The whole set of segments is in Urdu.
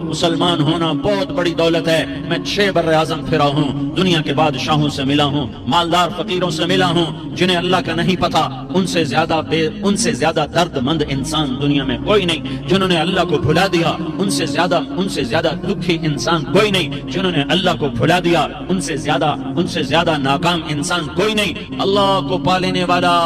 مسلمان ہونا بہت بڑی دولت ہے. میں 6 بر اعظم پھرا ہوں, دنیا کے بادشاہوں سے ملا ہوں, مالدار فقیروں سے ملا ہوں, جنہیں اللہ کا نہیں پتا. ان سے زیادہ درد مند انسان دنیا میں کوئی نہیں. جنہوں نے اللہ کو بھلا دیا ان سے زیادہ دکھی انسان کوئی نہیں. جنہوں نے اللہ کو بھلا دیا ان سے زیادہ ناکام انسان کوئی نہیں. اللہ کو پا لینے والا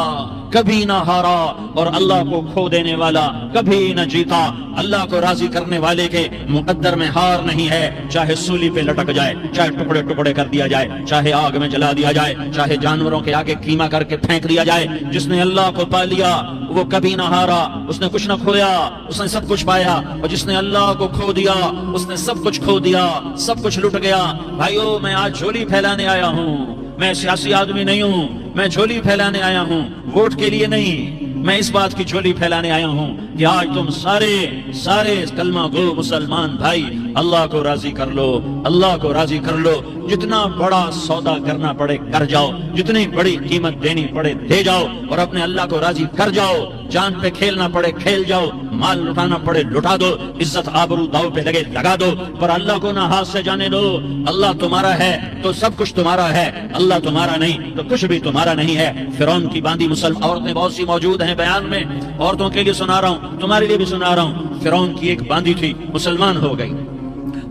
کبھی نہ ہارا اور اللہ کو کھو دینے والا کبھی نہ جیتا. اللہ کو راضی کرنے والے کے مقدر میں ہار نہیں ہے. چاہے سولی پہ لٹک جائے, چاہے ٹکڑے ٹکڑے کر دیا جائے, چاہے آگ میں جلا دیا جائے, چاہے جانوروں کے آگے قیمہ کر کے پھینک دیا جائے. جس نے اللہ کو پا لیا وہ کبھی نہ ہارا, اس نے کچھ نہ کھویا, اس نے سب کچھ پایا. اور جس نے اللہ کو کھو دیا اس نے سب کچھ کھو دیا, سب کچھ لٹ گیا. بھائیو, میں آج جھولی پھیلانے آیا ہوں. میں سیاسی آدمی نہیں ہوں, میں جھولی پھیلانے آیا ہوں, ووٹ کے لیے نہیں. میں اس بات کی جھولی پھیلانے آیا ہوں کہ آج تم سارے کلمہ گو مسلمان بھائی اللہ کو راضی کر لو, اللہ کو راضی کر لو. جتنا بڑا سودا کرنا پڑے کر جاؤ, جتنی بڑی قیمت دینی پڑے دے جاؤ, اور اپنے اللہ کو راضی کر جاؤ. جان پہ کھیلنا پڑے کھیل جاؤ, مال لٹانا پڑے لٹا دو, عزت آبرو داؤ پہ لگے لگا دو, پر اللہ کو نہ ہاتھ سے جانے دو. اللہ تمہارا ہے تو سب کچھ تمہارا ہے, اللہ تمہارا نہیں تو کچھ بھی تمہارا نہیں ہے. فرعون کی باندھی مسلم عورتیں بہت سی موجود ہیں بیان میں, عورتوں کے لیے سنا رہا ہوں, تمہارے لیے بھی سنا رہا ہوں. فرعون کی ایک باندھی تھی, مسلمان ہو گئی.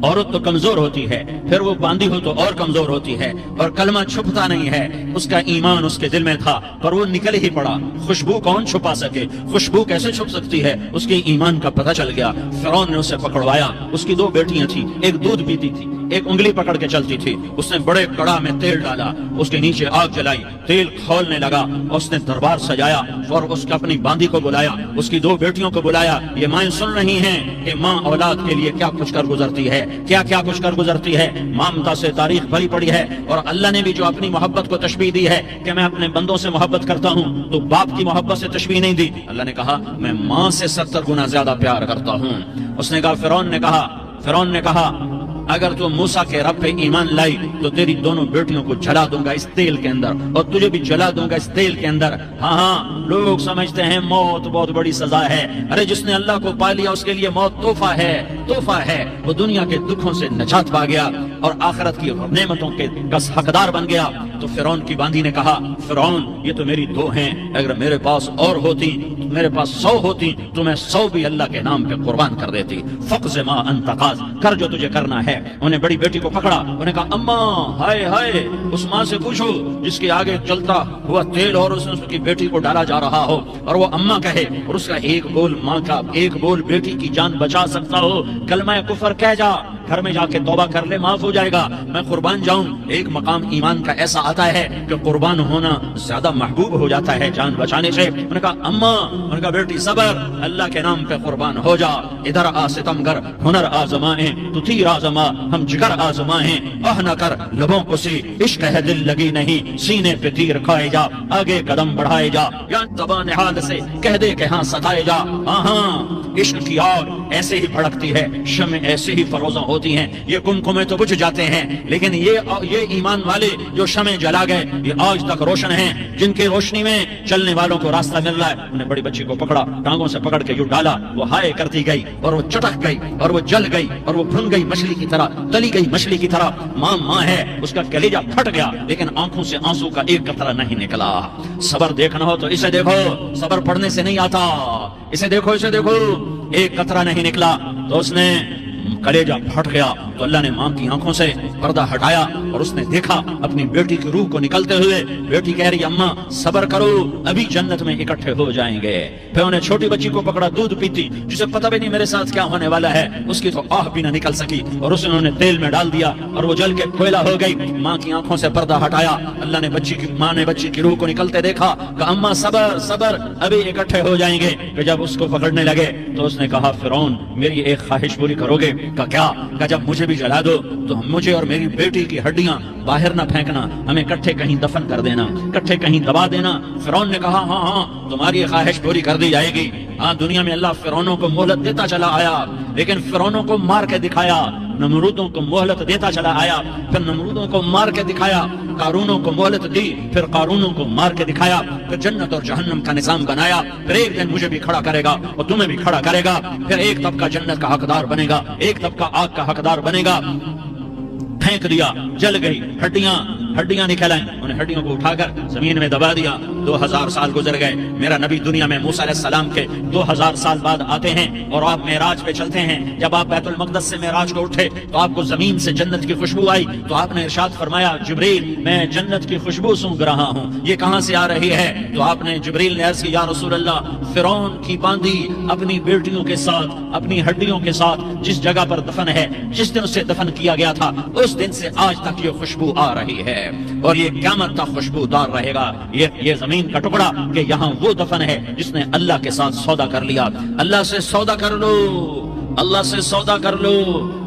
عورت تو کمزور ہوتی ہے, پھر وہ باندھی ہو تو اور کمزور ہوتی ہے, اور کلمہ چھپتا نہیں ہے. اس کا ایمان اس کے دل میں تھا پر وہ نکل ہی پڑا. خوشبو کون چھپا سکے, خوشبو کیسے چھپ سکتی ہے. اس کے ایمان کا پتہ چل گیا. فرعون نے اسے پکڑوایا. اس کی 2 بیٹیاں تھیں, ایک دودھ پیتی تھی, ایک انگلی پکڑ کے چلتی تھی. اس نے بڑے کڑا میں تیل ڈالا, اس کے نیچے آگ جلائی, تیل کھولنے لگا. اس نے دربار سجایا اور اس کا اپنی باندھی کو بلایا, اس کی 2 بیٹیوں کو بلایا. یہ مائیں سن رہی ہیں کہ ماں اولاد کے لیے کیا کچھ کر گزرتی ہے, کیا کچھ کر گزرتی ہے. مامتا سے تاریخ بھری پڑی ہے. اور اللہ نے بھی جو اپنی محبت کو تشبیہ دی ہے کہ میں اپنے بندوں سے محبت کرتا ہوں, تو باپ کی محبت سے تشبیہ نہیں دی. اللہ نے کہا میں ماں سے 70 گنا زیادہ پیار کرتا ہوں. اس نے کہا, فرعون نے کہا اگر تو موسیٰ کے رب پہ ایمان لائی تو تیری دونوں بیٹیوں کو جلا دوں گا اس تیل کے اندر, اور تجھے بھی جلا دوں گا اس تیل کے اندر. ہاں, لوگ سمجھتے ہیں موت بہت بڑی سزا ہے. ارے جس نے اللہ کو پا لیا اس کے لیے موت تحفہ ہے. وہ دنیا کے دکھوں سے نجات پا گیا اور آخرت کی نعمتوں کے حقدار بن گیا. تو فرعون کی باندھی نے کہا, فرعون یہ تو میری 2 ہیں, اگر میرے پاس اور ہوتی, میرے پاس 100 ہوتی تو میں 100 بھی اللہ کے نام پہ قربان کر دیتی. فقض ما انت قاض, کر جو تجھے کرنا ہے. انہیں بڑی بیٹی کو پکڑا, انہیں کہا اماں ہائے, اس ماں سے پوچھو جس کے آگے چلتا ہوا تیل اور اس کی بیٹی کو ڈالا جا رہا ہو, اور وہ اماں کہے اور اس کا ایک بول ماں کا, ایک بول بیٹی کی جان بچا سکتا ہو. کلمہ کفر کہہ جا, گھر میں جا کے توبہ کر لے, معاف ہو جائے گا. میں قربان جاؤں. ایک مقام ایمان کا ایسا آتا ہے کہ قربان ہونا زیادہ محبوب ہو جاتا ہے جان بچانے سے. انہوں نے کہا اماں, انہوں نے کہا بیٹی صبر, اللہ کے نام پہ قربان ہو جا. ادھر آ ستمگر, ہنر آزمائیں تو تیر آزما, ہم جگر آزمائیں آہ نہ کر لبوں کو سی, عشق ہے دل لگی نہیں, سینے پہ تیر کھائے جا, آگے قدم بڑھائے جا, یا زبان حال سے کہہ دے کہ ہاں ستائے جا. ہاں, عشق کی آگ ایسے ہی بھڑکتی ہے, شمع ایسے ہی فروزاں ہوتی ہیں. یہ کمکمے تو بجھ جاتے ہیں, لیکن یہ ایمان والے جو شمع جلا گئے یہ آج تک روشن ہیں, جن کی روشنی میں چلنے والوں کو راستہ مل رہا ہے. انہیں بڑی بچی کو پکڑا, ٹانگوں سے پکڑ کے یوں ڈالا, وہ ہائے کرتی گئی اور وہ چٹک گئی اور وہ جل گئی اور وہ بھن گئی مچھلی کی طرح, تلی گئی مچھلی کی طرح. ماں ہے, اس کا کلیجہ پھٹ گیا لیکن آنکھوں سے آنسو کا ایک قطرہ نہیں نکلا. صبر دیکھنا ہو تو اسے دیکھو, صبر پڑھنے سے نہیں آتا. اسے دیکھو, ایک قطرہ نہیں نکلا تو اس نے کلیجہ پھٹ گیا. تو اللہ نے ماں کی آنکھوں سے پردہ ہٹایا اور اس نے دیکھا اپنی بیٹی کی روح کو نکلتے ہوئے. بیٹی کہہ رہی اماں صبر کرو, ابھی جنت میں اکٹھے ہو جائیں گے. پھر انہیں چھوٹی بچی کو پکڑا, دودھ پیتی, جسے پتہ بھی نہیں میرے ساتھ کیا ہونے والا ہے. اس کی تو آہ بھی نہ نکل سکی اور اسے انہوں نے تیل میں ڈال دیا اور وہ جل کے کوئلہ ہو گئی. ماں کی آنکھوں سے پردہ ہٹایا. اللہ نے ماں نے بچی کی روح کو نکلتے دیکھا کہ اماں صبر, ابھی اکٹھے ہو جائیں گے. کہ جب اس کو پکڑنے لگے تو اس نے کہا فرعون میری ایک خواہش پوری کرو گے؟ کیا؟ کہ جب مجھے بھی جلا دو تو مجھے اور میری بیٹی کی ہڈیاں باہر نہ پھینکنا, ہمیں کٹھے کہیں دفن کر دینا, کٹھے کہیں دبا دینا. فرعون نے کہا ہاں. تو تمہاری خواہش پوری کر دی جائے گی۔ ہاں دنیا میں اللہ فرعونوں کو مہلت دیتا چلا آیا، لیکن فرعونوں کو مار کے دکھایا، نمرودوں کو مہلت دیتا چلا آیا، پھر نمرودوں کو مار کے دکھایا، قارونوں کو مہلت دی، پھر قارونوں کو مار کے دکھایا، پھر جنت اور جہنم کا نظام بنایا، پھر ایک دن مجھے بھی کھڑا کرے گا اور تمہیں بھی کھڑا کرے گا، پھر ایک طبقہ جنت کا حقدار بنے گا، ایک طبقہ آگ کا حقدار بنے گا۔ پھینک دیا، جل گئی، ہڈیاں نکل آئیں، انہیں ہڈیوں کو اٹھا کر زمین میں دبا دیا۔ 2000 سال گزر گئے، میرا نبی دنیا میں موسیٰ علیہ السلام کے 2000 سال بعد آتے ہیں اور آپ معراج پہ چلتے ہیں۔ جب آپ بیت المقدس سے معراج کو اٹھے تو آپ کو زمین سے جنت کی خوشبو آئی، تو آپ نے ارشاد فرمایا جبریل میں جنت کی خوشبو سونگ رہا ہوں، یہ کہاں سے آ رہی ہے؟ تو آپ نے جبریل نے عرض کی یا رسول اللہ فرعون کی باندھی اپنی بیٹیوں کے ساتھ، اپنی ہڈیوں کے ساتھ جس جگہ پر دفن ہے، جس دن اسے دفن کیا گیا تھا، اس دن سے آج تک یہ خوشبو آ رہی ہے اور یہ قیامت تک خوشبو دار رہے گا۔ یہ زمین کا ٹکڑا کہ یہاں وہ دفن ہے جس نے اللہ کے ساتھ سودا کر لیا۔ اللہ سے سودا کر لو، اللہ سے سودا کر لو۔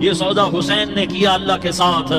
یہ سودا حسین نے کیا اللہ کے ساتھ،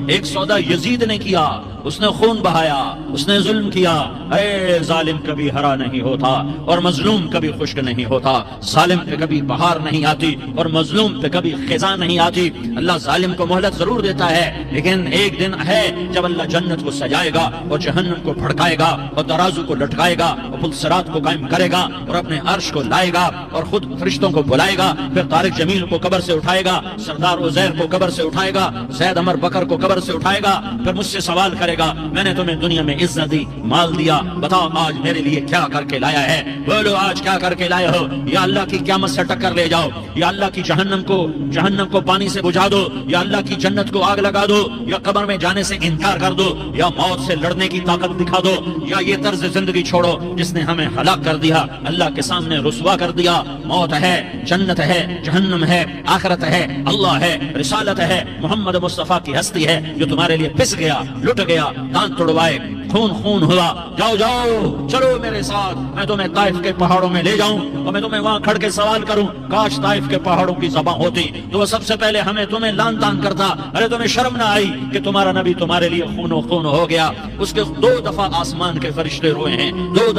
ایک سودا یزید نے کیا، اس نے خون بہایا، اس نے ظلم کیا۔ اے ظالم کبھی ہرا نہیں ہوتا اور مظلوم کبھی خشک نہیں ہوتا، ظالم پہ کبھی بہار نہیں آتی اور مظلوم پہ کبھی خزاں نہیں آتی۔ اللہ ظالم کو مہلت ضرور دیتا ہے، لیکن ایک دن ہے جب اللہ جنت کو سجائے گا اور جہنم کو بھڑکائے گا اور ترازو کو لٹکائے گا اور پل صراط کو قائم کرے گا اور اپنے عرش کو لائے گا اور خود فرشتوں کو بلائے گا، پھر طارق جمیل کو قبر سے اٹھائے گا، سردار عزیر کو قبر سے اٹھائے گا، زید عمر بکر کو قبر سے اٹھائے گا، پھر مجھ سے سوال کرے گا میں نے تمہیں دنیا میں عزت دی، مال دیا، بتاؤ آج میرے لیے کیا کر کے لایا ہے؟ بولو آج کیا کر کے لائے ہو؟ یا اللہ کی قیامت سے ٹکر لے جاؤ، یا اللہ کی جہنم کو پانی سے بجھا دو، یا اللہ کی جنت کو آگ لگا دو، یا قبر میں جانے سے انکار کر دو، یا موت سے لڑنے کی طاقت دکھا دو، یا یہ طرز زندگی چھوڑو جس نے ہمیں ہلاک کر دیا، اللہ کے سامنے رسوا کر دیا۔ موت ہے، جنت ہے، جہنم ہے، آخرت ہے، اللہ ہے، رسالت ہے، محمد مصطفیٰ کی ہستی ہے جو تمہارے لیے پس گیا، لٹ گیا، دانت توڑوائے، خون ہوا۔ جاؤ جاؤ چلو میرے ساتھ، میں تمہیں طائف کے پہاڑوں میں لے جاؤں اور میں تمہیں وہاں کھڑ کے سوال کروں، کاش طائف کے پہاڑوں کی زبان ہوتی تو وہ سب سے پہلے تمہیں لان تان کرتا۔ ارے تمہیں شرم نہ آئی کہ تمہارا نبی تمہارے لیے خون و خون ہو گیا؟ اس کے 2 دفعہ آسمان کے فرشتے روئے ہیں، 2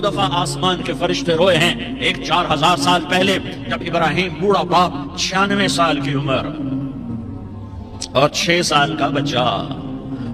دفعہ آسمان کے فرشتے روئے ہیں۔ ایک 4000 سال پہلے جب ابراہیم بوڑھا باپ 96 سال کی عمر اور 6 سال کا بچہ،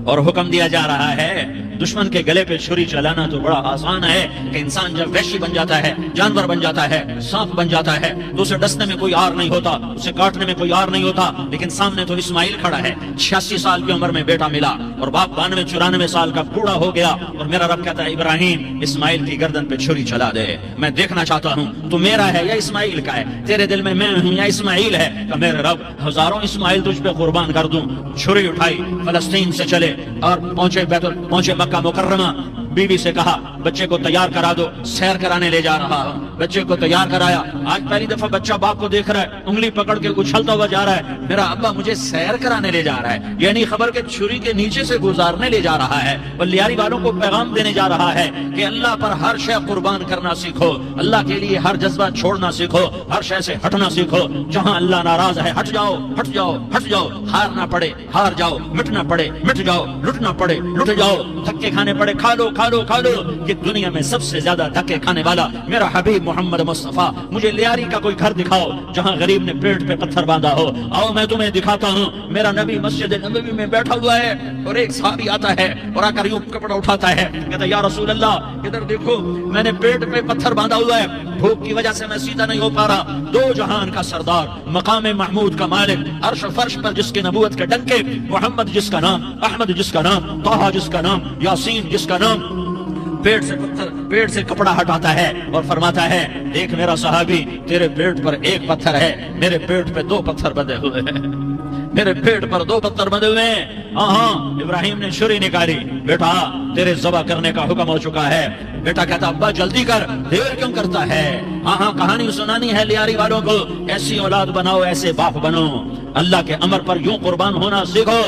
اور حکم دیا جا رہا ہے دشمن کے گلے پہ چھری چلانا تو بڑا آسان ہے کہ انسان جب وحشی بن جاتا ہے، جانور بن جاتا ہے، سانپ بن جاتا ہے تو اسے ڈسنے میں کوئی آر نہیں ہوتا، اسے کاٹنے میں کوئی آر نہیں ہوتا، لیکن سامنے تو اسماعیل کھڑا ہے، 86 سال کی عمر میں بیٹا ملا اور باپ 92-94 سال کا بوڑھا ہو گیا، اور میرا رب کہتا ہے ابراہیم اسماعیل کی گردن پہ چھری چلا دے، میں دیکھنا چاہتا ہوں تو میرا ہے یا اسماعیل کا ہے، تیرے دل میں ہوں یا اسماعیل ہے؟ کہ میرے رب ہزاروں اسماعیل تجھ پہ قربان کر دوں۔ چھری اٹھائی، فلسطین سے چلے اور پہنچے مکہ مکرمہ۔ بیوی سے کہا بچے کو تیار کرا دو، سیر کرانے لے جا رہا ہوں۔ بچے کو تیار کرایا، آج پہلی دفعہ بچہ باپ کو دیکھ رہا ہے، انگلی پکڑ کے اچھلتا ہوا جا رہا ہے، میرا ابا مجھے سیر کرانے لے جا رہا ہے، یعنی خبر کے چھری کے نیچے سے گزارنے لے جا رہا ہے، اور لیاری والوں کو پیغام دینے جا رہا ہے کہ اللہ پر ہر شے قربان کرنا سیکھو، اللہ کے لیے ہر جذبہ چھوڑنا سیکھو، ہر شے سے ہٹنا سیکھو، جہاں اللہ ناراض ہے ہٹ جاؤ، ہٹ جاؤ، ہٹ جاؤ، ہارنا پڑے ہار جاؤ، مٹنا پڑے مٹ جاؤ، لٹنا پڑے لٹ جاؤ، دھکے کھانے پڑے کھا لو کھا لو کھا لو۔ کہ دنیا میں سب سے زیادہ دھکے کھانے والا میرا حبیب محمد مصطفیٰ، مجھے لیاری کا کوئی گھر دکھاؤ جہاں غریب نے پیٹ پہ پتھر باندھا ہو، آؤ میں تمہیں دکھاتا ہوں۔ میرا نبی مسجد نبوی میں بیٹھا ہوا ہے اور ایک صحابی آتا ہے اور آ کر یوں کپڑا اٹھاتا ہے، کہتا ہے یا رسول اللہ ادھر دیکھو، میں نے پیٹ پہ پتھر باندھا ہوا ہے، بھوک کی وجہ سے میں سیدھا نہیں ہو پا رہا۔ 2 جہان کا سردار، مقام محمود کا مالک، عرش و فرش پر جس کے نبوت کے ڈنکے، محمد جس کا نام، احمد جس کا نام، طہ جس کا نام، یاسین جس کا نام، پیٹ سے کپڑا ہٹاتا ہے اور فرماتا ہے دیکھ میرا صحابی، تیرے پیٹ پر 1 پتھر ہے، میرے پیٹ پہ 2 پتھر بندھے ہوئے ہیں، میرے پیٹ پر 2 پتھر بندھے ہوئے ہیں۔ ہاں ابراہیم نے چھری نکالی، بیٹا تیرے ذبح کرنے کا حکم ہو چکا ہے۔ بیٹا کہتا ابا جلدی کر، دیر کیوں کرتا ہے؟ ہاں کہانی سنانی ہے لیاری والوں کو، ایسی اولاد بناؤ، ایسے باپ بنو، اللہ کے امر پر یوں قربان ہونا سیکھو۔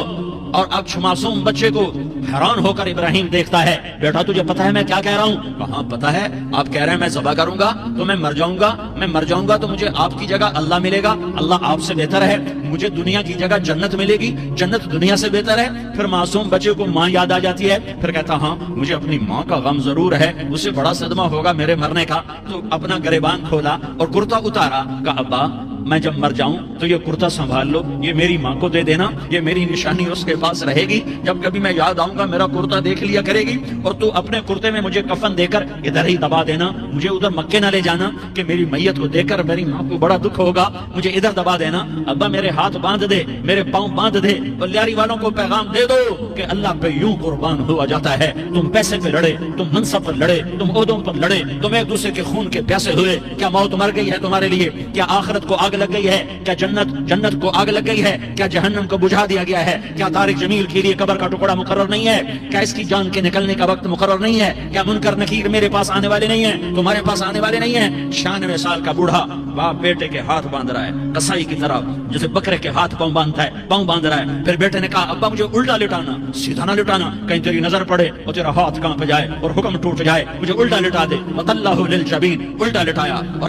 اور اب معصوم بچے کو حیران ہو کر ابراہیم دیکھتا ہے، بیٹا تجھے پتا ہے میں کیا کہہ رہا ہوں؟ کہاں پتا ہے، آپ کہہ رہے ہیں میں ذبح کروں گا تو میں مر جاؤں گا، میں مر جاؤں گا تو مجھے آپ کی جگہ اللہ ملے گا، اللہ آپ سے بہتر ہے، مجھے دنیا کی جگہ جنت ملے گی، جنت دنیا سے بہتر ہے۔ پھر معصوم بچے کو ماں یاد آ جاتی ہے، پھر کہتا ہاں مجھے اپنی ماں کا غم ضرور ہے، اسے بڑا صدمہ ہوگا میرے مرنے کا۔ تو اپنا گریبان کھولا اور کرتا اتارا، کہا ابا میں جب مر جاؤں تو یہ کرتا سنبھال لو، یہ میری ماں کو دے دینا، یہ میری نشانی اس کے پاس رہے گی، جب کبھی میں یاد آؤں گا میرا کرتا دیکھ لیا کرے گی، اور تو اپنے کرتے میں مجھے کفن دے کر ادھر ہی دبا دینا، مجھے ادھر مکے نہ لے جانا کہ میری میت کو دیکھ کر میری ماں کو بڑا دکھ ہوگا، مجھے ادھر دبا دینا۔ ابا میرے ہاتھ باندھ دے، میرے پاؤں باندھ دے، اور لیاری والوں کو پیغام دے دو کہ اللہ پہ یوں قربان ہوا جاتا ہے، تم پیسے پہ لڑے، تم منصب پر لڑے، تم عہدوں پر لڑے، تم ایک دوسرے کے خون کے پیاسے ہوئے، کیا موت مر گئی ہے تمہارے لیے؟ کیا آخرت کو آگ لگ گئی ہے؟ کیا جنت کو آگ لگ گئی ہے؟ کیا جہنم کو بجھا دیا گیا ہے؟ کیا طارق جمیل کے لیے قبر کا ٹکڑا مقرر نہیں ہے؟ کیا اس کی جان کے نکلنے کا وقت مقرر نہیں ہے؟ کیا منکر نکیر میرے پاس آنے والے نہیں ہیں، تمہارے پاس آنے والے نہیں ہیں؟ 96 سال کا بوڑھا باپ بیٹے کے ہاتھ باندھ رہا ہے قصائی کی طرح، جیسے بکرے کے ہاتھ پاؤں باندھ رہا ہے۔ پھر بیٹے نے کہا ابا مجھے الٹا لٹانا، سیدھا نہ لٹانا، کہیں تیری نظر پڑے اور تیرا ہاتھ کانپ جائے اور حکم ٹوٹ جائے، مجھے الٹا لٹا دے۔ وَطَلَّهُ لِلْجَبِينِ، الٹا لٹایا اور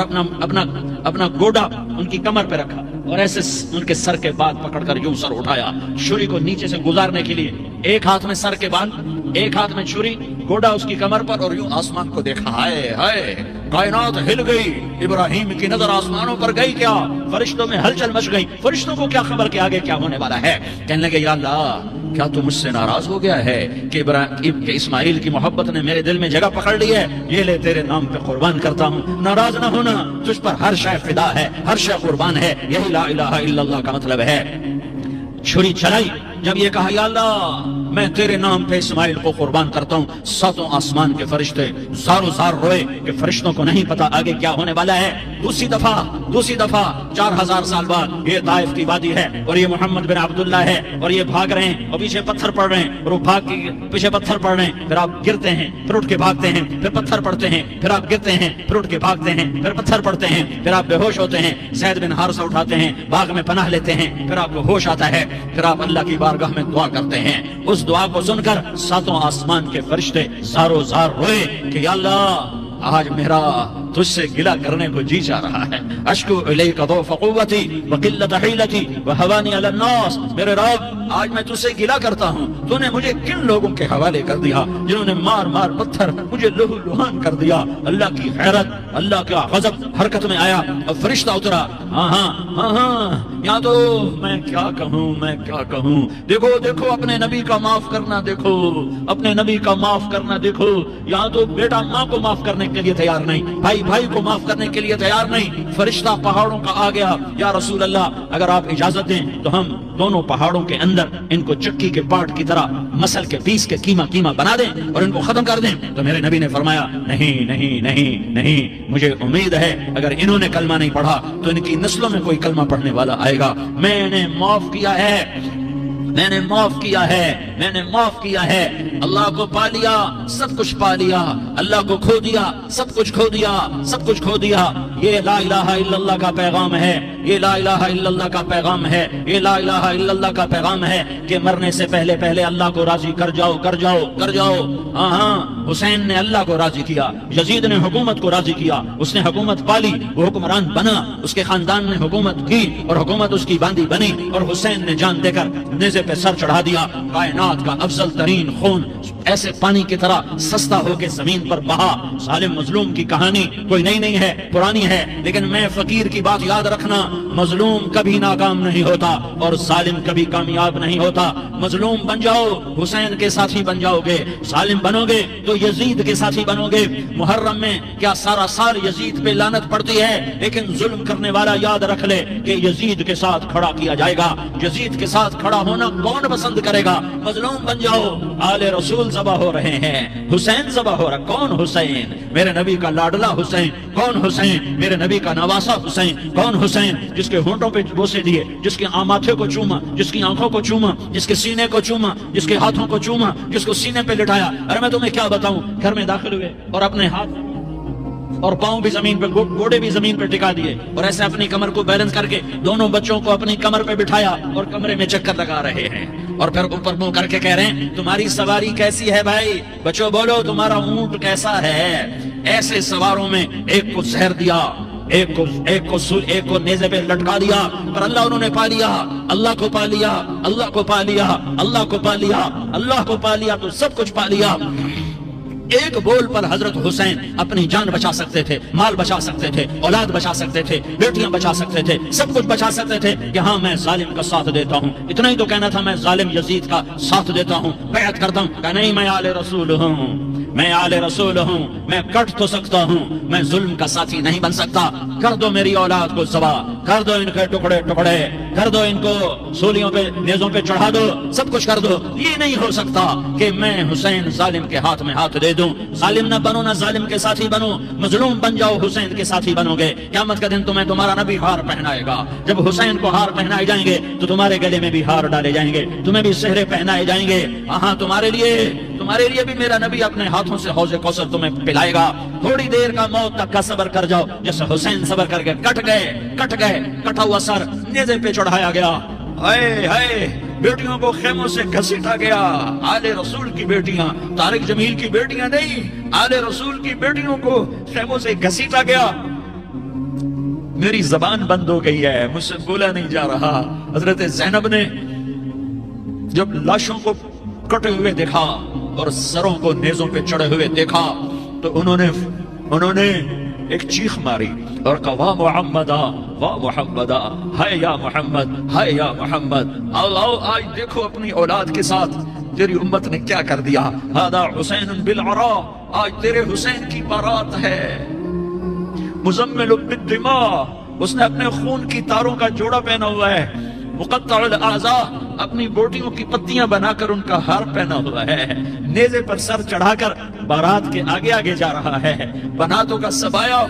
اپنا گوڑا ان کی کمر پہ رکھا اور ایسے ان کے سر کے بال پکڑ کر یوں سر اٹھایا، چھری کو نیچے سے گزارنے کے لیے، ایک ہاتھ میں سر کے بال، ایک ہاتھ میں چھری، گوڑا اس کی کمر پر، اور یوں آسمان کو دیکھا۔ ہائے ہائے کائنات ہل گئی، ابراہیم کی نظر آسمانوں پر گئی، کیا فرشتوں میں ہلچل مچ گئی، فرشتوں کو کیا خبر کہ آگے کیا ہونے والا ہے؟ کہنے لگے یا اللہ کیا تو مجھ سے ناراض ہو گیا ہے کہ اسماعیل کی محبت نے میرے دل میں جگہ پکڑ لی ہے، یہ لے تیرے نام پہ قربان کرتا ہوں۔ ناراض نہ ہونا، تجھ پر ہر شے فدا ہے، ہر شے قربان ہے، یہی لا الہ الا اللہ کا مطلب ہے۔ چھری چلائی، جب یہ کہا یا اللہ میں تیرے نام پہ اسماعیل کو قربان کرتا ہوں، ساتوں آسمان کے فرشتے زارو زار روئے کہ فرشتوں کو نہیں پتا آگے کیا ہونے والا ہے۔ دوسری دفعہ 4000 سال بعد یہ طائف کی وادی ہے اور یہ محمد بن عبداللہ ہے اور یہ بھاگ رہے ہیں اور پیچھے پتھر پڑ رہے ہیں، اور وہ بھاگ کے پیچھے پتھر پڑ رہے ہیں، پھر آپ گرتے ہیں، پھر اٹھ کے بھاگتے ہیں، پھر پتھر پڑتے ہیں، پھر آپ گرتے ہیں، پھر اٹھ کے بھاگتے ہیں، پھر پتھر پڑتے ہیں، پھر آپ بے ہوش ہوتے ہیں، زید بن حارثہ اٹھاتے ہیں، باغ میں پناہ لیتے ہیں، پھر آپ کو ہوش آتا ہے، پھر آپ اللہ کی بارگاہ میں دعا کرتے ہیں۔ اس دعا کو سن کر ساتوں آسمان کے فرشتے زارو زار روئے کہ یا اللہ آج میرا تجھ سے گلہ کرنے کو جی چاہ رہا ہے۔ اشکو الیک ضعف قوتی وقلت حیلتی وہوانی علی الناس، میرے رب آج میں تجھ سے گلہ کرتا ہوں، تو نے مجھے کن لوگوں کے حوالے کر دیا جنہوں نے مار مار پتھر مجھے لہو لہان کر دیا۔ اللہ کی حیرت، اللہ کا غضب حرکت میں آیا اور فرشتہ اترا۔ ہاں یا تو میں کیا کہوں، دیکھو اپنے نبی کا معاف کرنا، دیکھو اپنے نبی کا معاف کرنا، دیکھو یہاں تو بیٹا ماں کو معاف کرنے کے لیے تیار نہیں، بھائی کو معاف کرنے کے لیے تیار نہیں۔ فرشتہ پہاڑوں کا آ گیا، یا رسول اللہ اگر آپ اجازت دیں تو ہم دونوں پہاڑوں کے اندر ان کو چکی کے پاٹ کی طرح مسل کے پیس کے کیما بنا دیں اور ان کو ختم کر دیں۔ تو میرے نبی نے فرمایا نہیں، مجھے امید ہے اگر انہوں نے کلمہ نہیں پڑھا تو ان کی نسلوں میں کوئی کلمہ پڑھنے والا آئے گا۔ میں نے معاف کیا ہے، اللہ کو پا لیا سب کچھ پا لیا، اللہ کو کھو دیا سب کچھ کھو دیا۔ یہ لا الہ الا اللہ کا پیغام ہے، یہ لا الہ الا اللہ کا پیغام ہے، یہ لا الہ الا اللہ کا پیغام ہے کہ مرنے سے پہلے اللہ کو راضی کر جاؤ۔ ہاں حسین نے اللہ کو راضی کیا، یزید نے حکومت کو راضی کیا، اس نے حکومت پالی، وہ حکمران بنا، اس کے خاندان نے حکومت کی اور حکومت اس کی باندھی بنی، اور حسین نے جان دے کر نیزے پہ سر چڑھا دیا۔ کائنات کا افضل ترین خون ایسے پانی کی طرح سستا ہو کے زمین پر بہا۔ ظالم مظلوم کی کہانی کوئی نئی نہیں ہے، پرانی ہے، لیکن میں فقیر کی بات یاد رکھنا، مظلوم کبھی ناکام نہیں ہوتا اور ظالم کبھی کامیاب نہیں ہوتا۔ مظلوم بن جاؤ حسین کے ساتھی بن جاؤ گے، ظالم بنو گے تو یزید کے ساتھی بنو گے۔ محرم میں کیا سارا سال یزید پہ لعنت پڑتی ہے، لیکن ظلم کرنے والا یاد رکھ لے کہ یزید کے ساتھ کھڑا کیا جائے گا۔ یزید کے ساتھ کھڑا ہونا کون پسند کرے گا؟ مظلوم بن جاؤ۔ آل رسول ذبح ہو رہے ہیں، حسین ذبح ہو رہا، کون حسین؟ میرے نبی کا لاڈلا حسین، کون حسین؟ میرے نبی کا نواسا حسین، کون حسین؟ جس کے ہونٹوں پہ بوسے دیے، جس کے ماتھے کو چوما، جس کی آنکھوں کو چوما، جس کے سینے کو چوما، جس کے ہاتھوں کو چوما، جس کو سینے پہ لٹایا۔ ارے میں تمہیں کیا بتاؤں، گھر میں داخل ہوئے اور اور پاؤں بھی زمین پہ، گوڑے بھی زمین پہ ٹکا دیے، اور ایسے اپنی کمر کو بیلنس کر کے دونوں بچوں کو اپنی کمر پہ بٹھایا اور کمرے میں چکر لگا رہے ہیں، اور پھر اوپر منہ کر کے کہہ رہے ہیں تمہاری سواری کیسی ہے بھائی؟ بچوں بولو تمہارا اونٹ کیسا ہے؟ ایسے سواروں میں ایک کو زہر دیا، ایک کو نیزے پہ لٹکا دیا، پر اللہ انہوں نے پا لیا، اللہ کو پا لیا، اللہ کو پا لیا، اللہ کو پا لیا، اللہ کو پا لیا تو سب کچھ پا لیا۔ ایک بول پر حضرت حسین اپنی جان بچا سکتے تھے، مال بچا سکتے تھے، اولاد بچا سکتے تھے، بیٹیاں بچا سکتے تھے، سب کچھ بچا سکتے تھے کہ ہاں میں ظالم کا ساتھ دیتا ہوں۔ اتنا ہی تو کہنا تھا میں ظالم یزید کا ساتھ دیتا ہوں، بیعت کرتا ہوں کہ نہیں میں آل رسول ہوں، میں آل رسول ہوں، میں کٹ تو سکتا ہوں، میں ظلم کا ساتھی نہیں بن سکتا۔ کر دو میری اولاد کو ذبح، کر دو ان کے ٹکڑے ٹکڑے، کر دو ان کو سولیوں پہ نیزوں پہ چڑھا دو، سب کچھ کر دو۔ یہ نہیں ہو سکتا کہ میں حسین ظالم کے ہاتھ میں ہاتھ دے دوں۔ ظالم نہ بنو، نہ ظالم کے ساتھی بنو، مظلوم بن جاؤ، حسین کے ساتھی بنو گے۔ قیامت کا دن تمہیں تمہارا نبی ہار پہنائے گا۔ جب حسین کو ہار پہنائے جائیں گے تو تمہارے گلے میں بھی ہار ڈالے جائیں گے، تمہیں بھی سہرے پہنائے جائیں گے۔ ہاں تمہارے لیے بھی میرا نبی اپنے ہاتھوں سے حوض کوثر تمہیں پلائے گا۔ تھوڑی دیر کا موت تک کا صبر کر جاؤ، جیسے حسین صبر کر کے کٹ گئے، کٹا ہوا سر نیزے پہ چڑھایا گیا۔ ہائے ہائے، بیٹیوں کو خیموں سے گھسیٹا گیا۔ آل رسول کی بیٹیاں، طارق جمیل کی بیٹیاں نہیں، آل رسول کی بیٹیوں کو خیموں سے گھسیٹا گیا۔ میری زبان بند ہو گئی ہے، مجھ سے بولا نہیں جا رہا۔ حضرت زینب نے جب لاشوں کو کٹے ہوئے دیکھا اور سروں کو نیزوں پہ چڑھے ہوئے دیکھا تو انہوں نے ایک چیخ ماری اور کہا واہ محمدہ، واہ محمدہ، ہائے یا محمد، ہائے یا محمد۔ آؤ آج دیکھو اپنی اولاد کے ساتھ تیری امت نے کیا کر دیا۔ ہذا حسین بالعراء، آج تیرے حسین کی بارات ہے۔ مزمل بالدماء، اس نے اپنے خون کی تاروں کا جوڑا پہنا ہوا ہے۔ مقطع الاعضاء، اپنی بوٹیوں کی پتیاں بنا کر ان کا ہار پہنا ہوا ہے۔ نیزے پر سر چڑھا کر بارات کے آگے آگے جا رہا ہے۔ بناتوں کا سبایا،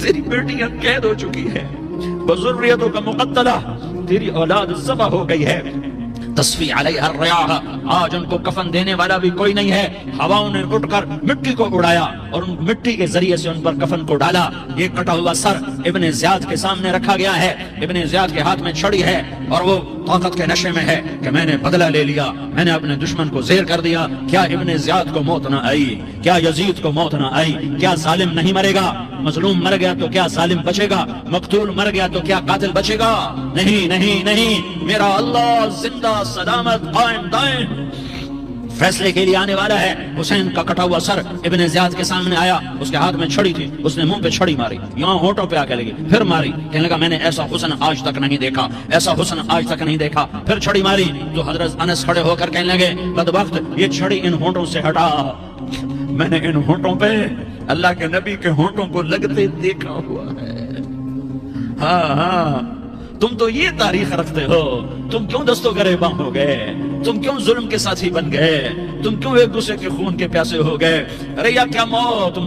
تیری بیٹیاں قید ہو چکی ہے۔ بذریتوں کا مقتلہ، تیری اولاد ذبح ہو گئی ہے۔ تصفی علیہا الریاح، آج ان کو کفن دینے والا بھی کوئی نہیں ہے۔ ہواؤں نے اٹھ کر مٹی کو اڑایا اور ان مٹی کے ذریعے سے ان پر کفن کو ڈالا۔ یہ کٹا ہوا سر ابن زیاد کے سامنے رکھا گیا ہے۔ ابن زیاد کے ہاتھ میں چھڑی ہے اور وہ طاقت کے نشے میں ہے کہ میں نے بدلہ لے لیا، میں نے اپنے دشمن کو زیر کر دیا۔ کیا ابن زیاد کو موت نہ آئی؟ کیا یزید کو موت نہ آئی؟ کیا ظالم نہیں مرے گا؟ مظلوم مر گیا تو کیا ظالم بچے گا؟ مقتول مر گیا تو کیا قاتل بچے گا؟ نہیں نہیں نہیں، میرا اللہ زندہ سلامت قائم دائم فیصلے کے لیے آنے والا ہے۔ حسین کا کٹا ہوا سر ابن زیاد کے سامنے آیا، اس کے ہاتھ میں چھڑی تھی، اس نے منہ پہ چھڑی ماری، یہاں ہونٹوں پہ آ کے لگی، پھر ماری، کہنے لگا میں نے ایسا حسن آج تک نہیں دیکھا، ایسا حسن آج تک نہیں دیکھا، پھر چھڑی ماری تو حضرت انس کھڑے ہو کر کہنے لگے بدبخت، یہ چھڑی ان ہونٹوں سے ہٹا، میں نے ان ہونٹوں پہ اللہ کے نبی کے ہونٹوں کو لگتے دیکھا ہوا ہے۔ ہاں تم تو یہ تاریخ رکھتے ہو، تم کیوں دستوں گریباں ہو گئے؟ تم کیوں ظلم کے ساتھی بن گئے؟ تم کیوں ایک دوسرے کے خون کے پیاسے ہو گئے؟ ارے یا کیا موت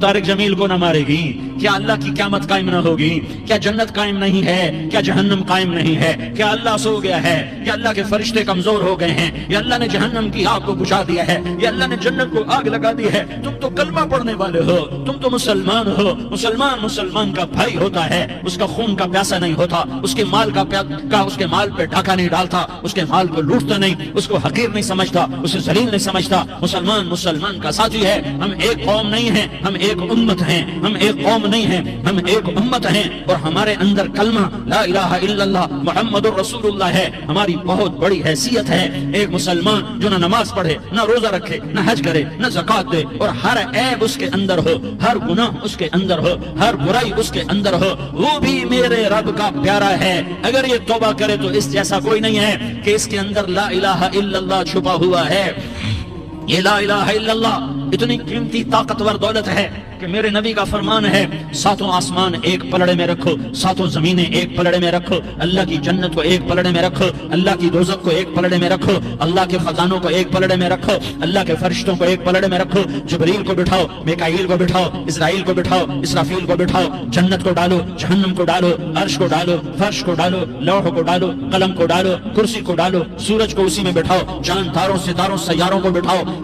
طارق جمیل کو نہ مارے گی؟ کیا اللہ کی قیامت قائم نہ ہوگی؟ کیا جنت قائم نہیں ہے؟ کیا جہنم قائم نہیں ہے؟ کیا اللہ سو گیا ہے؟ کیا اللہ کے فرشتے کمزور ہو گئے ہیں؟ یا اللہ نے جہنم کی آگ کو بجھا دیا ہے؟ یا اللہ نے جنت کو آگ لگا دی ہے؟ تم تو کلمہ پڑھنے والے ہو، تم تو مسلمان ہو۔ مسلمان کا بھائی ہوتا ہے، اس کا خون کا پیاسا نہیں ہوتا، اس کے مال اس کے مال پہ ڈاکہ نہیں ڈالتا، اس کے مال کو لوٹتا نہیں، اس کو حقیر نہیں سمجھتا، اسے ذلیل نہیں سمجھتا۔ مسلمان کا ساتھی ہے۔ ہم ایک قوم نہیں ہیں، ہم ایک امت ہیں، ہم ایک قوم نہیں ہیں، ہم ایک امت ہیں، اور ہمارے اندر کلمہ لا الہ الا اللہ محمد الرسول اللہ ہے، ہماری بہت بڑی حیثیت ہے۔ ایک مسلمان جو نہ نماز پڑھے، نہ روزہ رکھے، نہ حج کرے، نہ زکوٰۃ دے، اور ہر عیب اس کے اندر ہو، ہر گناہ اس کے اندر ہو، ہر برائی اس کے اندر ہو، وہ بھی میرے رب کا پیارا ہے۔ اگر یہ توبہ کرے تو اس جیسا کوئی نہیں ہے کہ اس کے اندر لا الہ الا اللہ چھپا ہوا ہے۔ یہ لا الہ الا اللہ اتنی قیمتی طاقتور دولت ہے کہ میرے نبی کا فرمان ہے ساتوں آسمان ایک پلڑے میں رکھو، ساتوں زمینیں ایک پلڑے میں رکھو، اللہ کی جنت کو ایک پلڑے میں رکھو، اللہ کی دوزخ کو ایک پلڑے میں رکھو، اللہ کے خزانوں کو ایک پلڑے میں رکھو، اللہ کے فرشتوں کو ایک پلڑے میں رکھو، جبریل کو بٹھاؤ، میکائیل کو بٹھاؤ، اسرائیل کو بٹھاؤ، اسرافیل کو بٹھاؤ، جنت کو ڈالو، جہنم کو ڈالو، عرش کو ڈالو، فرش کو ڈالو، لوح کو ڈالو، قلم کو ڈالو، کرسی کو ڈالو، سورج کو اسی میں بٹھاؤ، چاند تاروں ستاروں سیاروں کو بٹھاؤ،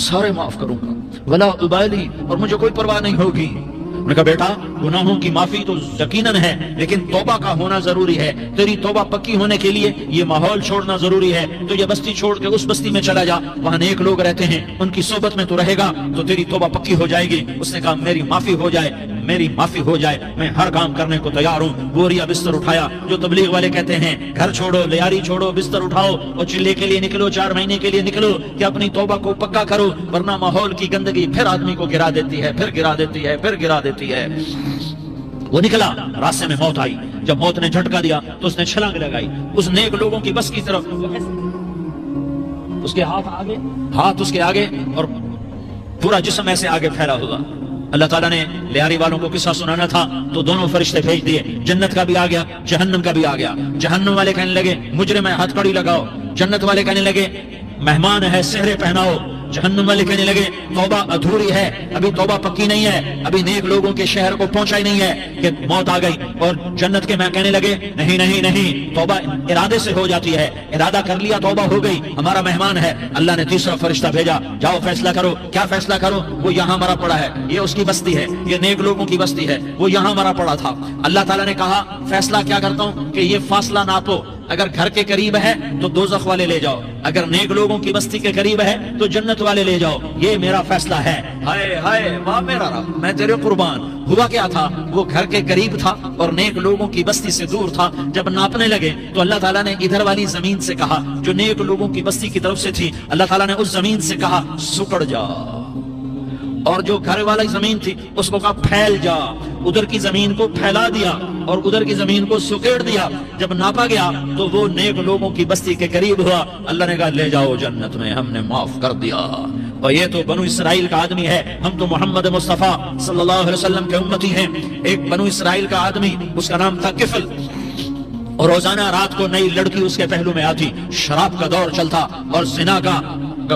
سارے معاف کروں گا، ولا ابالی، اور مجھے کوئی پرواہ نہیں ہوگی۔ انہوں نے کہا بیٹا گناہوں کی معافی تو یقیناً ہے، لیکن توبہ کا ہونا ضروری ہے، تیری توبہ پکی ہونے کے لیے یہ ماحول چھوڑنا ضروری ہے، تو یہ بستی چھوڑ کے اس بستی میں چلا جا، وہاں نیک لوگ رہتے ہیں، ان کی صحبت میں تو رہے گا تو تیری توبہ پکی ہو جائے گی۔ اس نے کہا میری معافی ہو جائے، میری معافی ہو جائے، میں ہر کام کرنے کو تیار ہوں۔ بوریا بستر اٹھایا، جو تبلیغ والے کہتے ہیں گھر چھوڑو، لیاری چھوڑو، بستر اٹھاؤ اور چلے کے لیے نکلو، 4 مہینے کے لیے نکلو کہ اپنی توبہ کو پکا کرو، ورنہ ماحول کی گندگی پھر آدمی کو گرا دیتی ہے، پھر گرا دیتی ہے، پھر گرا دیتی ہے۔ وہ نکلا، راستے میں موت آئی، جب موت نے جھٹکا دیا تو اس نے چھلانگ لگائی اس نیک لوگوں کی بس کی طرف، اس کے ہاتھ اس کے آگے اور پورا جسم ایسے آگے پھیلا ہوا۔ اللہ تعالیٰ نے لیاری والوں کو قصہ سنانا تھا تو دونوں فرشتے بھیج دیے، جنت کا بھی آ گیا، جہنم کا بھی آ گیا۔ جہنم والے کہنے لگے مجرم ہے، ہتھ کڑی لگاؤ، جنت والے کہنے لگے مہمان ہے، سہرے پہناؤ۔ جہنم والے کہنے لگے توبہ ادھوری ہے، ابھی توبہ پکی نہیں ہے، ابھی نیک لوگوں کے شہر کو پہنچا ہی نہیں ہے کہ موت آ گئی۔ اور جنت کے میں کہنے لگے نہیں نہیں نہیں، توبہ ارادے سے ہو جاتی ہے، ارادہ کر لیا توبہ ہو گئی، ہمارا مہمان ہے۔ اللہ نے تیسرا فرشتہ بھیجا، جاؤ فیصلہ کرو، کیا فیصلہ کرو؟ وہ یہاں مرا پڑا ہے، یہ اس کی بستی ہے، یہ نیک لوگوں کی بستی ہے، وہ یہاں مرا پڑا تھا۔ اللہ تعالیٰ نے کہا فیصلہ کیا کرتا ہوں کہ یہ فاصلہ ناپو، اگر گھر کے قریب ہے تو دوزخ والے لے جاؤ، اگر نیک لوگوں کی بستی کے قریب ہے تو جنت والے لے جاؤ، یہ میرا فیصلہ ہے۔ ہائے ہائے واہ میرا رب، میں تیرے قربان۔ ہوا کیا تھا؟ وہ گھر کے قریب تھا اور نیک لوگوں کی بستی سے دور تھا۔ جب ناپنے لگے تو اللہ تعالیٰ نے ادھر والی زمین سے کہا جو نیک لوگوں کی بستی کی طرف سے تھی، اللہ تعالیٰ نے اس زمین سے کہا سکڑ جا، اور جو گھر والی زمین تھی اس کو کہا پھیل جا، ادھر کی زمین کو پھیلا دیا اور ادھر کی زمین کو سکیڑ دیا۔ جب ناپا گیا تو وہ نیک لوگوں کی بستی کے قریب ہوا۔ اللہ نے کہا لے جاؤ جنت میں، ہم نے معاف کر دیا۔ اور یہ تو بنو اسرائیل کا آدمی ہے، ہم تو محمد مصطفیٰ صلی اللہ علیہ وسلم کے امتی ہیں۔ ایک بنو اسرائیل کا آدمی، اس کا نام تھا کفل، اور روزانہ رات کو نئی لڑکی اس کے پہلو میں آتی، شراب کا دور چلتا اور زنا کا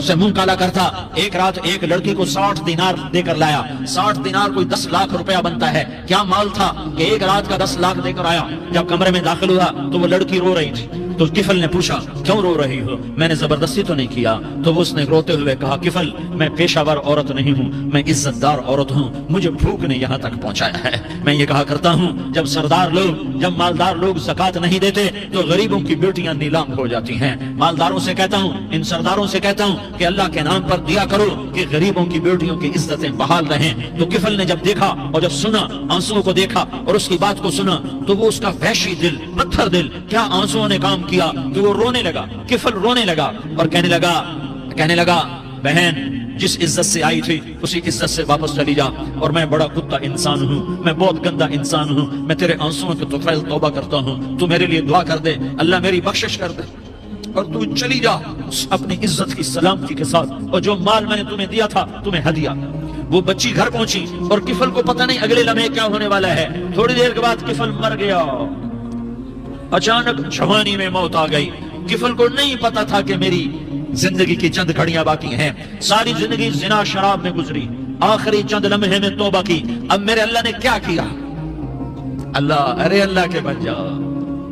سے منہ کالا کرتا۔ ایک رات ایک لڑکی کو 60 دینار دے کر لایا، 60 دینار کوئی 10 لاکھ روپیہ بنتا ہے۔ کیا مال تھا کہ ایک رات کا 10 لاکھ دے کر آیا۔ جب کمرے میں داخل ہوا تو وہ لڑکی رو رہی تھی، تو کفل نے پوچھا کیوں رو رہی ہو؟ میں نے زبردستی تو نہیں کیا۔ تو اس نے روتے ہوئے کہا کفل میں پیشہ ور عورت نہیں ہوں، میں عزت دار عورت ہوں، مجھے بھوک نے یہاں تک پہنچایا ہے۔ میں یہ کہا کرتا ہوں جب سردار لوگ، جب مالدار لوگ زکات نہیں دیتے تو غریبوں کی بیٹیاں نیلام ہو جاتی ہیں۔ مالداروں سے کہتا ہوں، ان سرداروں سے کہتا ہوں کہ اللہ کے نام پر دیا کرو کہ غریبوں کی بیٹیوں کی عزتیں بحال رہیں۔ تو کفل نے جب دیکھا اور جب سنا، آنسوؤں کو دیکھا اور اس کی بات کو سنا، تو وہ اس کا وحشی دل، پتھر دل، کیا آنسوؤں نے کام کیا کہ وہ رونے لگا۔ کفل رونے لگا اور کہنے لگا بہن جس عزت سے آئی تھی اسی عزت سے واپس چلی جا، اور میں بڑا کتا انسان ہوں، میں بہت گندا انسان ہوں، میں تیرے آنسوؤں کے طفیل توبہ کرتا ہوں، تو میرے لیے دعا کر دے، اللہ میری بخشش کر دے اور تو چلی جا اپنی عزت کی سلامتی کے ساتھ، اور جو مال میں نے تمہیں دیا تھا تمہیں ہدیہ۔ وہ بچی گھر پہنچی اور کفل کو پتہ نہیں اگلے لمحے کیا ہونے والا ہے۔ تھوڑی دیر کے بعد کفل مر گیا، اچانک جوانی میں موت آ گئی۔ کفل کو نہیں پتا تھا کہ میری زندگی کی چند گھڑیاں باقی ہیں، ساری زندگی زنا شراب میں گزری، آخری چند لمحے میں توبہ کی۔ اب میرے اللہ نے کیا کیا؟ اللہ، ارے اللہ کے بن جاؤ،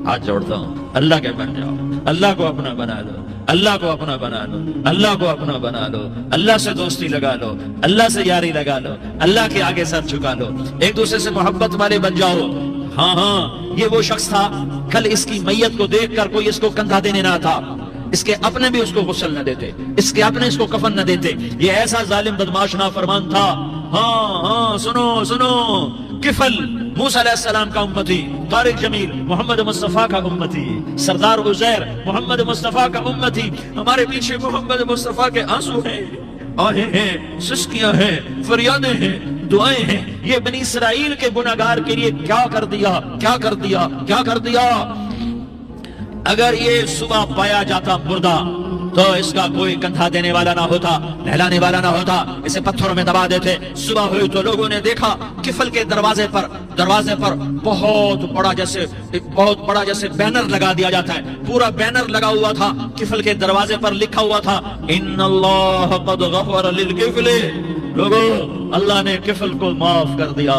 ہاتھ جوڑتا ہوں، اللہ کے بن جاؤ، اللہ کو اپنا بنا لو، اللہ کو اپنا بنا لو، اللہ کو اپنا بنا لو، اللہ سے دوستی لگا لو، اللہ سے یاری لگا لو، اللہ کے آگے سر جھکا لو، ایک دوسرے سے محبت والے بن جاؤ۔ ہاں یہ وہ شخص تھا، کل اس کی میت کو دیکھ کر کوئی اس کو کندھا دینے نہ تھا، اس کے اپنے بھی اس کو غسل نہ دیتے، اس کے اپنے اس کو کفن نہ دیتے، یہ ایسا ظالم بدماش نافرمان تھا۔ ہاں سنو، کفل موسیٰ علیہ السلام کا امتی، طارق جمیل محمد مصطفیٰ کا امتی، سردار عزیر محمد مصطفیٰ کا امتی، ہمارے پیچھے محمد مصطفیٰ کے آنسو ہیں، آہیں ہیں، سسکیاں ہیں، فریادیں ہیں، دعائیں ہیں۔ یہ بنی اسرائیل کے گناہگار کے لیے کیا کر دیا۔ اگر یہ صبح پایا جاتا مردہ تو اس کا کوئی کندھا دینے والا نہ ہوتا، نہلانے والا نہ ہوتا، اسے پتھروں میں دبا دیتے۔ صبح ہوئی تو لوگوں نے دیکھا کفل کے دروازے پر بہت بڑا جیسے بینر لگا دیا جاتا ہے، پورا بینر لگا ہوا تھا، کفل کے دروازے پر لکھا ہوا تھا ان اللہ قد غفر للکفل، لوگوں اللہ نے کفل کو معاف کر دیا۔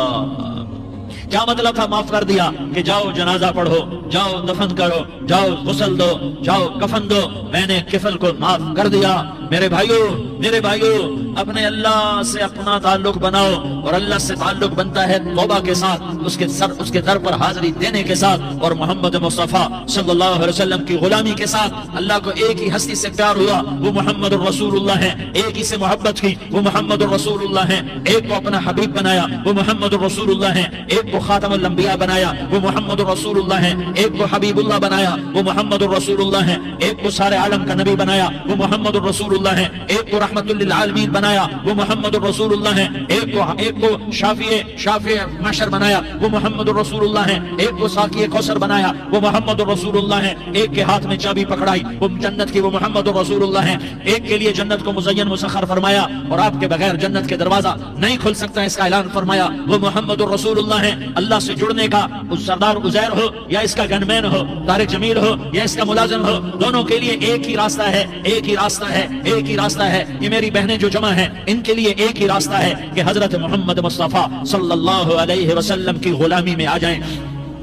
کیا مطلب تھا معاف کر دیا؟ کہ جاؤ جنازہ پڑھو، جاؤ دفن کرو، جاؤ غسل دو، جاؤ کفن دو، میں نے کفل کو معاف کر دیا۔ میرے بھائیو اپنے اللہ سے اپنا تعلق بناؤ، اور اللہ سے تعلق بنتا ہے توبہ کے ساتھ، اس کے در پر حاضری دینے کے ساتھ، اور محمد مصطفیٰ صلی اللہ علیہ وسلم کی غلامی کے ساتھ۔ اللہ کو ایک ہی ہستی سے پیار ہوا، وہ محمد الرسول اللہ ہے، ایک ہی سے محبت کی، وہ محمد الرسول اللہ ہے، ایک کو اپنا حبیب بنایا، وہ محمد الرسول اللہ ہے، ایک کو خاتم الانبیاء بنایا، وہ محمد الرسول اللہ ہے، ایک کو حبیب اللہ بنایا، وہ محمد الرسول اللہ ہے، ایک کو سارے عالم کا نبی بنایا، وہ محمد الرسول اللہ ہے، ایک کو رحمت للعالمین بنایا، وہ محمد الرسول اللہ ہے، ایک کو شافع محشر بنایا، وہ محمد الرسول اللہ ہے، ایک کو ساقی کوثر بنایا، وہ محمد الرسول اللہ ہے، ایک کے ہاتھ میں چابی پکڑائی وہ جنت کی، وہ محمد الرسول اللہ ہے، ایک کے لیے جنت کو مزین مسخر فرمایا اور آپ کے بغیر جنت کے دروازہ نہیں کھل سکتا اس کا اعلان فرمایا، وہ محمد الرسول اللہ ہے۔ اللہ سے جڑنے کا اس سردار عزیر ہو یا اس کا گنمین ہو، طارق جمیل ہو یا اس کا ملازم ہو، دونوں کے لیے ایک ہی راستہ ہے، ایک ہی راستہ ہے، ایک ہی راستہ ہے۔ یہ میری بہنیں جو جمع ہیں ان کے لیے ایک ہی راستہ ہے کہ حضرت محمد مصطفیٰ صلی اللہ علیہ وسلم کی غلامی میں آ جائیں،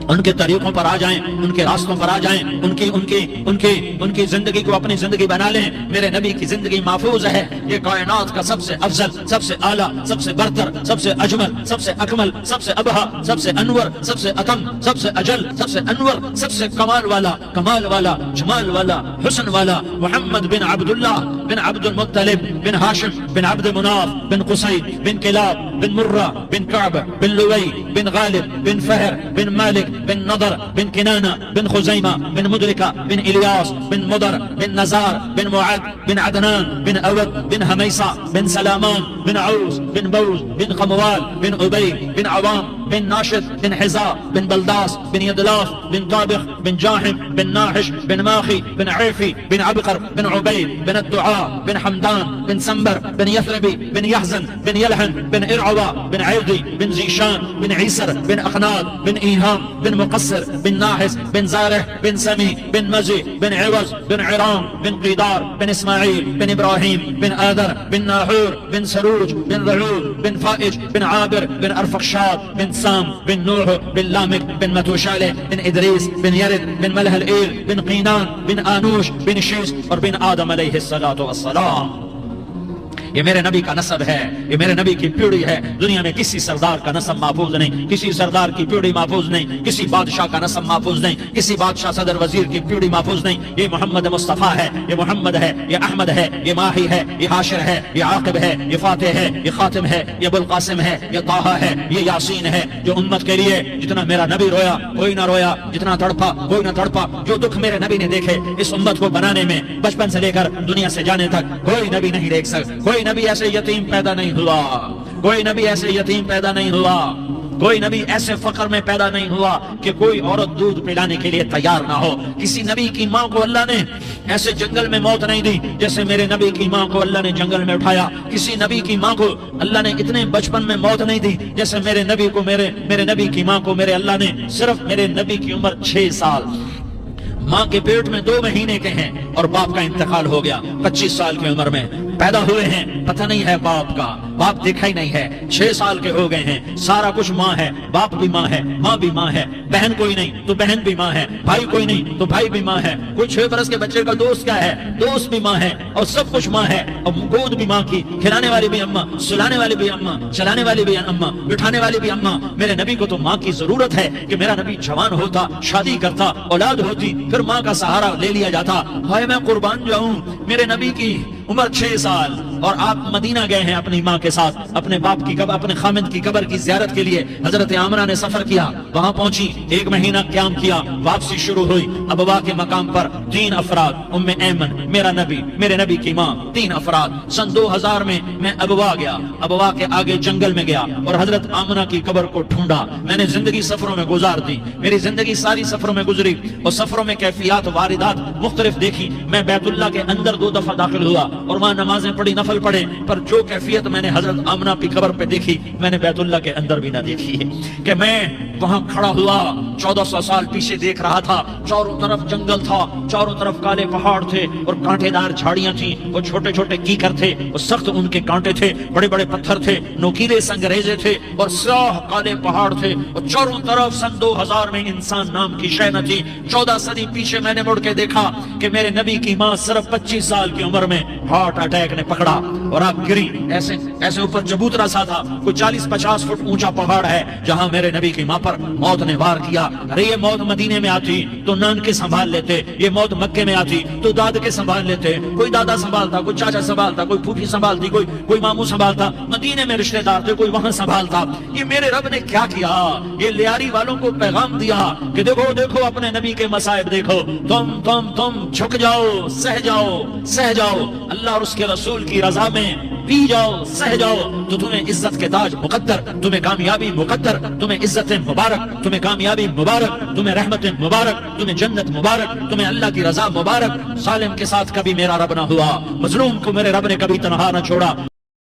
ان کے طریقوں پر آ جائیں، ان کے راستوں پر آ جائیں، ان کی زندگی کو اپنی زندگی بنا لیں۔ میرے نبی کی زندگی محفوظ ہے، یہ کائنات کا سب سے افضل، سب سے اعلیٰ، سب سے برتر، سب سے اجمل، سب سے اکمل، سب سے ابہا، سب سے انور، سب سے اتم، سب سے اجل، سب سے انور، سب سے کمال والا، جمال والا، حسن والا، محمد بن عبداللہ بن عبد المطلب بن ہاشم بن عبد مناف بن قصی بن کلاب بن مرہ بن کعب بن لوی بن غالب بن فہر بن مالک بن نضر بن کنانہ بن خزیمہ بن مدرکہ بن الیاس بن مدر بن نزار بن معد بن عدنان بن اود بن حمیصہ بن سلامان بن عوس بن بوز بن قموال بن عبی بن عوام بن ناشد بن حزاء بن بلداس بن يدلاف بن طابخ بن جاحم بن ناحش بن ماخي بن عيفي بن عبقر بن عبيد بن الدعاء بن حمدان بن سنبر بن يثربي بن يحزن بن يلحن بن إرعوى بن عيضي بن زيشان بن عيسر بن أقناد بن إيهام بن مقصر بن ناحس بن زارح بن سمي بن مزي بن عوز بن عرام بن قيدار بن إسماعيل بن إبراهيم بن آذر بن ناحور بن سروج بن رعود بن فائج بن عابر بن أرفخشاد بن سام بن نوح بن لامك بن متوشالة بن إدريس بن يرد بن ملح الإيل بن قينان بن آنوش بن شيس اور بن آدم علیہ الصلاة والسلام۔ یہ میرے نبی کا نسب ہے، یہ میرے نبی کی پیڑھی ہے۔ دنیا میں کسی سردار کا نسب محفوظ نہیں، کسی سردار کی پیڑھی محفوظ نہیں، کسی بادشاہ کا نسب محفوظ نہیں، کسی بادشاہ صدر وزیر کی پیڑھی محفوظ نہیں۔ یہ محمد مصطفیٰ ہے، یہ محمد ہے، یہ احمد ہے، یہ ماہی ہے، یہ حاشر ہے، یہ عاقب ہے، یہ فاتح ہے، یہ خاتم ہے، یہ ابوالقاسم ہے، یہ طٰہٰ ہے، یہ یاسین ہے۔ جو امت کے لیے جتنا میرا نبی رویا کوئی نہ رویا، جتنا تڑپا کوئی نہ تڑپا، جو دکھ میرے نبی نے دیکھے اس امت کو بنانے میں، بچپن سے لے کر دنیا سے جانے تک کوئی نبی نہیں دیکھ سکتا۔ کوئی نبی ایسے یتیم پیدا نہیں ہوا، کوئی نبی ایسے یتیم پیدا نہیں ہوا، کوئی نبی ایسے فقر میں پیدا نہیں ہوا کہ کوئی عورت دودھ پلانے کے لیے تیار نہ ہو۔ کسی نبی کی ماں کو اللہ نے ایسے جنگل میں موت نہیں دی جیسے میرے نبی کی ماں کو اللہ نے جنگل میں اٹھایا۔ کسی نبی کی ماں کو اللہ نے اتنے بچپن میں موت نہیں دی جیسے میرے نبی کو میرے نبی کی ماں کو میرے اللہ نے صرف میرے نبی کی عمر 6 سال، ماں کے پیٹ میں 2 مہینے کے ہیں اور باپ کا انتقال ہو گیا 25 سال کی عمر میں پیدا ہوئے ہیں، پتہ نہیں ہے باپ کا، باپ دیکھا ہی نہیں ہے، 6 سال کے ہو گئے ہیں، سارا کچھ ماں ہے، باپ بھی ماں ہے، ماں بھی ماں ہے، بہن کوئی نہیں تو بہن بھی ماں ہے، بھائی کوئی نہیں تو بھائی بھی ماں ہے، کوئی 6 برس کے بچے کا دوست کیا ہے، دوست بھی ماں ہے، اور سب کچھ ماں ہے، اور گود بھی ماں کی، کھلانے والی بھی اماں، سلانے والی بھی اماں، چلانے والی بھی اماں، بٹھانے والی بھی اماں۔ میرے نبی کو تو ماں کی ضرورت ہے کہ میرا نبی جوان ہوتا، شادی کرتا، اولاد ہوتی، پھر ماں کا سہارا لے لیا جاتا۔ ہائے میں قربان جاؤں، میرے نبی کی عمر 6 سال اور آپ مدینہ گئے ہیں اپنی ماں کے ساتھ، اپنے باپ کی قبر، اپنے خامد کی قبر کی زیارت کے لیے۔ حضرت آمنہ نے سفر کیا، وہاں پہنچی، 1 مہینہ قیام کیا، واپسی شروع ہوئی۔ ابوا کے مقام پر 3 افراد، ام ایمن، میرا نبی، میرے نبی کی ماں، 3 افراد۔ سن 2000 میں ابوا گیا، ابوا کے آگے جنگل میں گیا اور حضرت آمنہ کی قبر کو ڈھونڈا۔ میں نے زندگی سفروں میں گزار دی، میری زندگی ساری سفروں میں گزری، اور سفروں میں کیفیات واردات مختلف دیکھی۔ میں بیت اللہ کے اندر 2 دفعہ داخل ہوا اور وہاں نمازیں پڑھی، نفل پڑھے، پر جو کیفیت میں نے حضرت آمنہ کی قبر پہ دیکھی میں نے بیت اللہ کے اندر بھی نہ دیکھی ہے۔ کہ میں وہاں کھڑا ہوا 1400 سال پیچھے دیکھ رہا تھا، چاروں طرف جنگل تھا، چاروں طرف کالے پہاڑ تھے اور کانٹے دار جھاڑیاں تھیں، وہ چھوٹے چھوٹے کیکر تھے، وہ سخت ان کے کانٹے تھے، بڑے بڑے پتھر تھے، نوکیلے سنگریزے تھے اور سیاہ کالے پہاڑ تھے، اور چاروں طرف سن 2000 میں انسان نام کی شے نہ تھی۔ 14 صدی پیچھے میں نے مڑ کے دیکھا کہ میرے نبی کی ماں صرف 25 سال کی عمر میں ہارٹ اٹیک نے پکڑا اور آپ گری، ایسے ایسے اوپر چبوترا سا تھا، کوئی 40-50 فٹ اونچا پہاڑ ہے جہاں میرے نبی کی ماں پر موت نے وار کیا۔ ارے یہ موت مدینے میں آتی تو نان کے سنبھال لیتے، یہ موت مکے میں آتی تو داد کے سنبھال لیتے، کوئی دادا سنبھالتا، کوئی چاچا سنبھالتا، کوئی پھوپھی سنبھالتی، کوئی ماموں سنبھالتا، مدینے میں رشتہ دار تھے، کوئی وہاں سنبھالتا۔ یہ میرے رب نے کیا کیا؟ یہ لیاری والوں کو پیغام دیا کہ دیکھو دیکھو اپنے نبی کے مصائب دیکھو، تم جھک جاؤ، سہ جاؤ، اللہ اور اس کے رسول کی رضا میں پی جاؤ، سہ جاؤ، تو تمہیں عزت کے تاج مقدر، تمہیں کامیابی مقدر، تمہیں عزت مبارک، تمہیں کامیابی مبارک، تمہیں رحمت مبارک، تمہیں جنت مبارک، تمہیں اللہ کی رضا مبارک۔ ظالم کے ساتھ کبھی میرا رب نہ ہوا، مظلوم کو میرے رب نے کبھی تنہا نہ چھوڑا۔